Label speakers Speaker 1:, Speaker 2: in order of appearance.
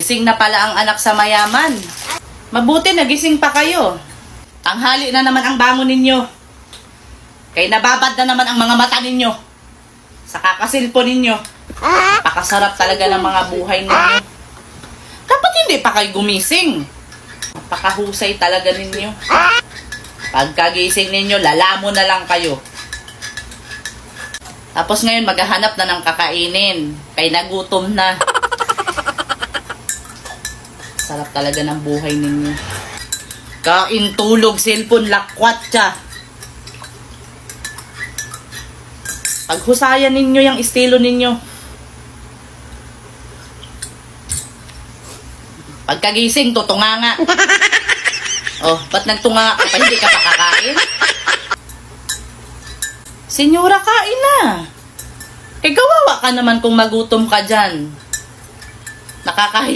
Speaker 1: Gising na pala ang anak sa mayaman. Mabuti nagising pa kayo. Tanghali na naman ang bangon ninyo. Kaya nababad na naman ang mga mata ninyo. Sa kakasilpo ninyo. Pakasarap talaga ng mga buhay ninyo. Dapat hindi pa kayo gumising. Pakahusay talaga ninyo. Pagkagising ninyo, lalamon na lang kayo. Tapos ngayon maghahanap na ng kakainin. Kaya nagutom na. Sarap talaga ng buhay ninyo. Kain, tulog, cellphone, lakwat siya. Paghusayan ninyo yung estilo ninyo. Pagkagising, tutunganga. Oh, ba't nagtunga ka pa? Hindi ka pa kakain? Senyora, kain na. Eh, kawawa ka naman kung magutom ka dyan. Nakakahiya.